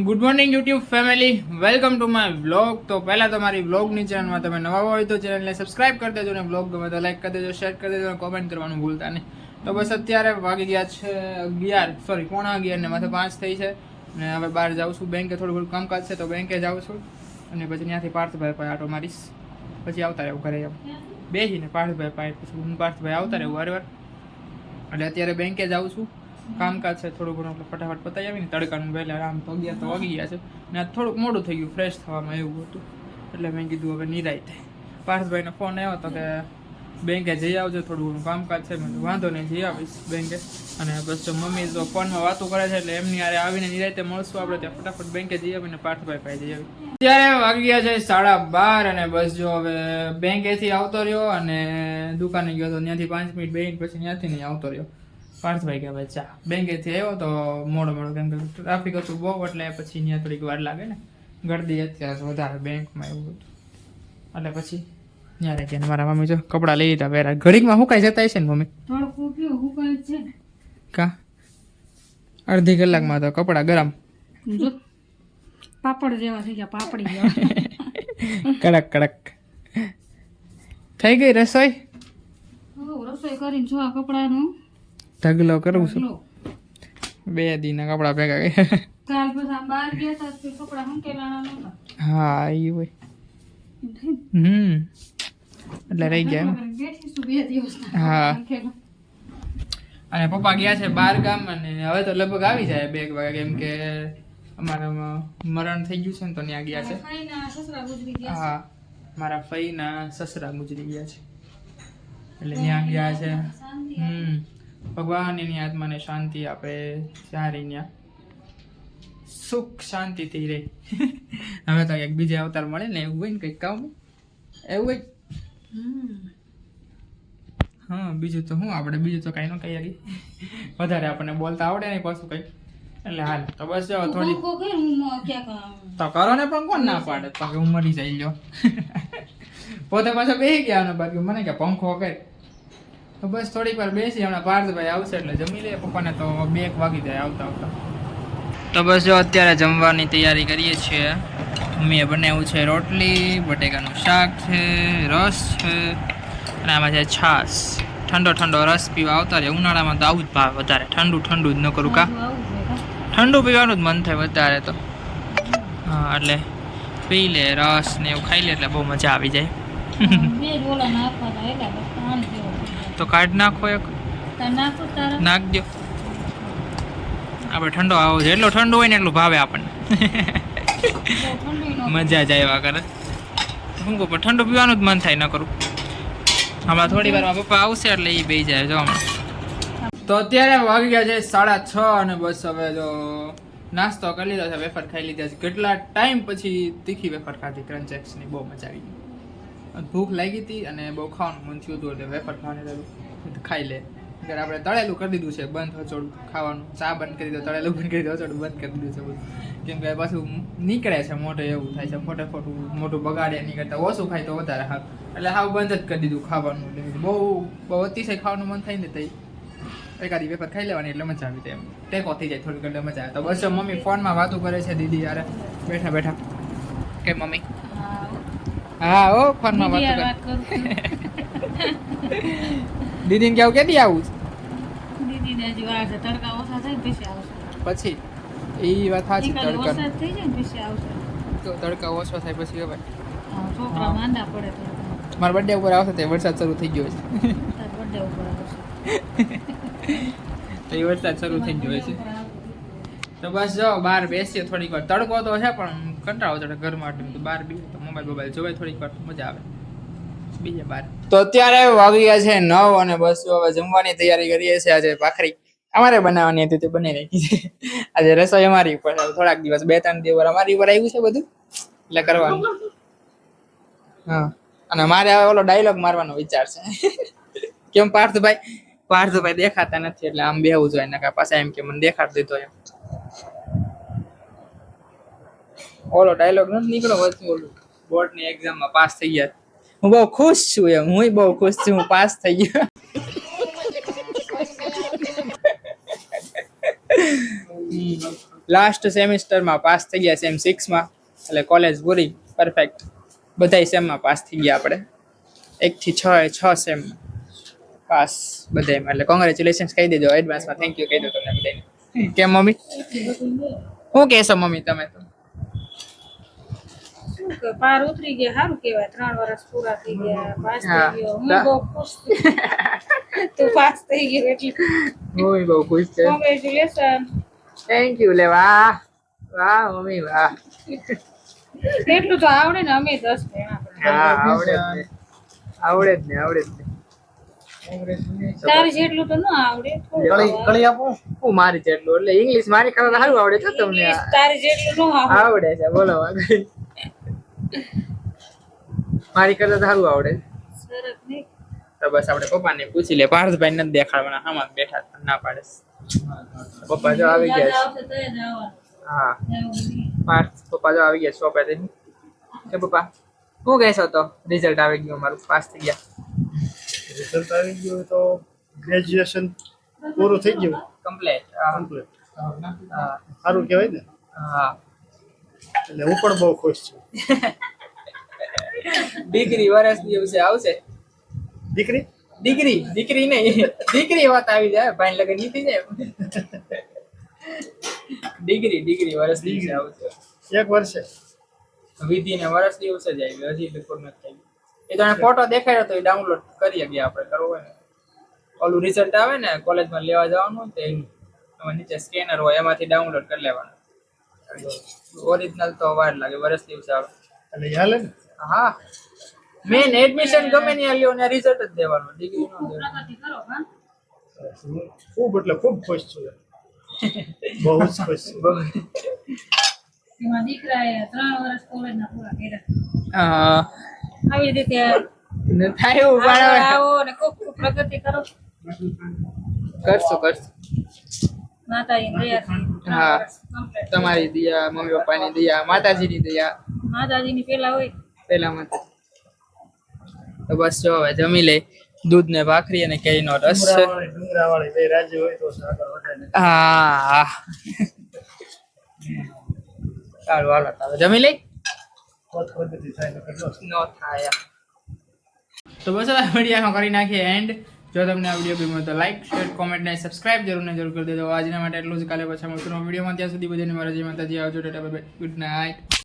Good morning YouTube family, welcome to my vlog. તો પહેલાં તમારી વ્લોગની ચેનલમાં તમે નવા હોય તો ચેનલને સબસ્ક્રાઇબ કરી દેજો, અને વ્લોગ ગમે તો લાઈક કરી દેજો, શેર કરી દેજો, અને કોમેન્ટ કરવાનું ભૂલતા નહીં. તો બસ અત્યારે વાગી ગયા છે 11, પોણા 11 ને માથે 5 થઈ છે. અને હવે બહાર જાઉં છું, બેંકે થોડું કામકાજ છે તો બેંકે જાઉં છું. અને પછી ત્યાંથી પાર્થભાઈ પાસે આટો મારીશ, પછી આવતા રહેવું ઘરે. એમ બેસીને પાર્થભાઈ પાસે પછી હું પાર્થભાઈ આવતા રહેવું વારવાર. એટલે અત્યારે બેંકે જાઉં છું, કામકાજ છે થોડું ઘણું, એટલે ફટાફટ પતાવી આવીને તડકાનું વહેલા આમ તો વાગી ગયા છે. ને આ થોડુંક મોડું થઈ ગયું ફ્રેશ થવામાં, એવું હતું. એટલે મેં કીધું હવે નિરાય થાય. પાર્થભાઈનો ફોન આવ્યો તો કે બેંકે જઈ આવજો, થોડું ઘણું કામકાજ છે. મેં વાંધો નહીં, જઈ આવીશ બેંકે. અને બસ જો મમ્મી તો ફોનમાં વાતો કરે છે, એટલે એમની યારે આવીને નિરાયતે મળશું આપણે. ત્યાં ફટાફટ બેંકે જઈ આવીને પાર્થભાઈ પાસે જઈ આવી. અત્યારે વાગી ગયા છે 12:30, અને બસ જો હવે બેંકેથી આવતો રહ્યો અને દુકાને ગયો તો ત્યાંથી 5 મિનિટ બેહીને પછી ત્યાંથી નહીં આવતો રહ્યો. પાર્થભાઈ કે ભાઈ ચા, બેંકેથી આવ્યો તો મોડો કેમ કે ટ્રાફિક હતું બહુ, એટલે પછી ત્યાં થોડીક વાર લાગે ને, ગરદી અત્યારે વધારે બેંકમાં એવું હતું. એટલે પછી ત્યાં રહી ગયા. મારા મમ્મી જો કપડાં લઈ લીધા પહેરા, ઘડીકમાં હુકાઈ જતા છે ને મમ્મી? કા અડધી કલાકમાં તો કપડાં ગરમ પાપડ જેવા થઈ ગયા, પાપડી જેવા કડક કડક થઈ ગઈ રસોઈ. રસોઈ કરીને જો આ કપડાનું ઢગલો કરું છું. 2 દીના કપડા ભેગા ગયા. કાલ પછી બહાર ગયા હતા તો કપડા હંકેલાના નહોતા. હા એ હોય. એટલે રહી ગયા એમ. બેઠીશું 2 દિવસ. હા. અને પપ્પા ગયા છે 12 ગામ, અને હવે તો લગભગ આવી જાય 2 વાગે, કેમ કે અમારા મરણ થઈ ગયું છે ને, તો ત્યાં ગયા છે. હા, મારા ફઈના સસરા ગુજરી ગયા છે, એટલે ત્યાં ગયા છે. ભગવાન એની આત્માને શાંતિ આપે, સારી ત્યાં સુખ શાંતિથી રહે. હવે તો એક બીજે અવતાર મળે ને, એવું હોય ને કંઈક કામ એવું હોય. હા, બીજું તો શું આપણે, બીજું તો કઈ ન કહી વધારે આપણને બોલતા આવડે નહીં પાછું કઈ. એટલે હાલ તો બસ જો થોડી તો કરો ને, પણ કોણ ના પાડે, બાકી હું મરી જાય જો. પોતે પાછો બેસી ગયા, ને બાકી મને કે પંખો કઈ. તો બસ થોડીક વાર બેસી, હમણાં પાર્થભાઈ આવશે એટલે જમી લે. પપ્પાને તો 2 વાગી જાય આવતા આવતા. તો બસ જો અત્યારે જમવાની તૈયારી કરીએ છીએ. મમ્મીએ બનાવ્યું છે રોટલી, બટેકાનું શાક છે, રસ છે, અને આમાં છે છાશ. ઠંડો ઠંડો રસ પીવા આવતા રહે. ઉનાળામાં તો આવું જ ભાવે વધારે, ઠંડુ ઠંડુ જ ન કરું કા, ઠંડુ પીવાનું જ મન થાય વધારે તો. હા, એટલે પી લે રસ ને એવું ખાઈ લે, એટલે બહુ મજા આવી જાય. તો કાઢ નાખો એક, નાખ દો. આપણે ઠંડો આવો છે, એટલો ઠંડો હોય ને એટલું ભાવે આપણને. મજા જ આવ્યા કરે. શું કહું, પણ ઠંડુ પીવાનું જ મન થાય ન કરું. હમણાં થોડી વારમાં પપ્પા આવશે એટલે એ બેસી જાય જો હમણાં. તો અત્યારે વાગી ગયા છે 6:30, અને બસ હવે જો નાસ્તો કરી લીધો છે, વેફર ખાઈ લીધા છે. કેટલા ટાઈમ પછી તીખી વેફર ખાધી, ક્રન્ચેક્સની, બહુ મજા આવી ગઈ. ભૂખ લાગી હતી અને બહુ ખાવાનું મન થયું હતું, એટલે વેફર ખાવાની ખાઈ લે. ત્યારે આપણે તળેલું કરી દીધું છે બંધ, હચોડું ખાવાનું. ચા બંધ કરી દો, તળેલું બંધ કરી દો, હચોડું બંધ કરી દીધું છે બધું. કેમ કે પાછું નીકળે છે મોટે, એવું થાય છે ખોટે ખોટું મોટું બગાડે નહીં કરતા ઓછું ખાય તો વધારે હાવ. એટલે હાવ બંધ જ કરી દીધું ખાવાનું. એટલે બહુ અતિશય ખાવાનું મન થાય ને તો એકાદી વેફર ખાઈ લેવાની, એટલે મજા આવી જાય, એમ ટેકો થઈ જાય થોડીક, એટલે મજા આવે. તો બસ મમ્મી ફોનમાં વાતો કરે છે દીદી યારે બેઠા બેઠા. કે મમ્મી? હા, ઓ ફોનમાં વાતો કરે. દીદીને કેવું કેદી આવું? દીદીને હજી વાર છે, તડકા ઓછા થાય પછી આવશે. પછી એ વાત સાચી, તડકા વરસાદ થઈ જાય ને પછી આવશે. તો તડકા ઓછો થાય પછી હવે છોકરા માંદા પડે તો. મારા બર્થડે ઉપર આવશે તે વરસાદ શરૂ થઈ ગયો છે. તાર બર્થડે ઉપર આવશે તો એ વરસાદ શરૂ થઈ ગયો છે. તો બસ જો બહાર બેસીએ થોડીક વાર. તડકો તો છે પણ કંટાળો ચડે ઘરમાં, તો બહાર બીજું તો મોબાઈલ જોવાય થોડીક વાર, મજા આવે બીજે બહાર. તો અત્યારે વાગી ગયા છે 9, અને બસ હવે જમવાની તૈયારી કરીએ છીએ. આજે ભાખરી અમારે બનાવવાની હતી, તે બનાવી રાખી છે. આજે રસોઈ અમારી ઉપર, થોડાક દિવસ 2-3 દિવસ અમારી ઉપર આવ્યું છે બધું, એટલે કરવાનું. હા, અને મારે હવે ઓલો ડાયલોગ મારવાનો વિચાર છે. કેમ પાર્થભાઈ દેખાતા નથી, એટલે આમ બેહવું જોઈએ ને પાછા એમ કે મને દેખાડ દીધો એમ. ઓલો ડાયલોગ નથી નીકળો વચ્ચે, ઓલું બોર્ડની એક્ઝામમાં પાસ થઈ ગયા. હું બહુ ખુશ છું એમ, હું બહુ ખુશ છું, હું પાસ થઈ ગયો. લાસ્ટ સેમિસ્ટરમાં પાસ થઈ ગયા સેમ 6 માં, એટલે કોલેજ પૂરી પરફેક્ટ. બધાય સેમમાં પાસ થઈ ગયા આપણે, 1 થી 6 સેમ પાસ બધાયમાં. એટલે કોંગ્રેચ્યુલેશન્સ કહી દેજો એડવાન્સમાં, થેન્ક યુ કહી દો તમને બધાને. કેમ મમ્મી, શું કહેશો મમ્મી તમે તો? શું કે પાર ઉતરી ગયા, સારું કહેવાય. 3 વર્ષ પૂરા થઈ ગયા, પાસ હા. થઈ ગયો. હું બહુ ખુશ છું. તું પાસ થઈ ગયો એટલે મમ્મી બહુ ખુશ છે. કોંગ્રેચ્યુલેશન. Thank you. લે વાહ વાહ મમ્મી વાહ. એટલું તો આવડે ને, અમે 10 ભણ્યા. હા આવડે જ ને, આવડે જ ને, આવડે જ ને. તારે જેટલું તો ન આવડે, કળી આપો. હું મારી જેટલું એટલે ઇંગ્લિશ મારી ખબર સારું આવડે છે તમને. ઇંગ્લિશ તારે જેટલું ન આવડે. આવડે છે, બોલો આગળ. મારી કરતા તો સારું આવડે છે. સરસ નહીં. તો બસ આપણે પપ્પાને પૂછી લે. પાર્થભાઈ નથી દેખાડવાના, આમાં બેઠા છે, ના પાડે છે. પપ્પા જો આવી ગયા છે. આવશે તો જ આવવાનું. હા એવું નહીં. પપ્પા જો આવી ગયા શોપે થી. કે પપ્પા શું કહેશો? તો રિઝલ્ટ આવી ગયું, મારું પાસ થઈ ગયા રિઝલ્ટ આવી ગયું તો ગ્રેજ્યુએશન પૂરું થઈ ગયું કમ્પ્લીટ. કમ્પ્લીટ. હા સારું કહેવાય ને. હા. એટલે હું પણ બહુ ખુશ છું. ડિગ્રી વર્ષ દિવસે આવશે. દીકરી દીકરી નહીં, દીકરી વાત આવી જાય, ભાઈ લગન ની થઈ જાય. ડિગ્રી વર્ષ દિવસે આવશે. 1 વર્ષે વિધિ ને વર્ષ દિવસે જ આવી, હજી બિલકુલ નથી થઈ. એ તો ફોટો દેખાડ્યો તો એ ડાઉનલોડ કરી ગયા આપણે, કરવો હોય ને. ઓલું રિઝલ્ટ આવે ને કોલેજમાં લેવા જવાનું હોય તો એનું એમાં નીચે સ્કેનર હોય, એમાંથી ડાઉનલોડ કરી લેવાનું. ઓરિજિનલ તો વાર લાગે, વર્ષ દિવસે આવે. એટલે એ હાલે ને. હા, મેન એડમિશન ગમે ત્યાં લ્યો ને રિઝલ્ટ જ દેવાનું, ડિગ્રી નો દેવાનું. પ્રગતિ કરો, હા. ખૂબ એટલે ખૂબ ખુશ છું. બહુ જ ખુશ છું. એમાં દીકરાએ 3 વર્ષ કોલેજના પૂરા કર્યા. હા, આવી રીતે થાય એવું પણ હવે આવો ને ખૂબ ખૂબ પ્રગતિ કરો. કરશું. માતાજીની દયાથી 3 હા. વર્ષ complete. તમારી દયા, મમ્મી પપ્પાની દયા, માતાજીની દયા, માતાજીની પેલા હોય. પેલા માતા. તો બસ જો હવે જમી લે. દૂધ ને ભાખરી અને કેરીનો રસ છે. ડુંગરાવાળી બે રાજ્ય હોય તો આગળ વધે ને. હા સારું, હાલો તો હવે જમી લઈ. પદ પદ્ધતિ થાય તો કેટલો નો થાય. તો બસ હવે વિડીયો કરી નાખીએ એન્ડ. જો તમને આ વિડીયો ગમ્યો તો લાઈક, શેર, કોમેન્ટ ને સબસ્ક્રાઇબ જરૂર કરી દેજો. આજના માટે એટલું જ. કાલે પાછા મળશું વિડીયોમાં. ત્યાં સુધી બધાને મારા જય માતાજી. આવજો. Tata bye bye, good night.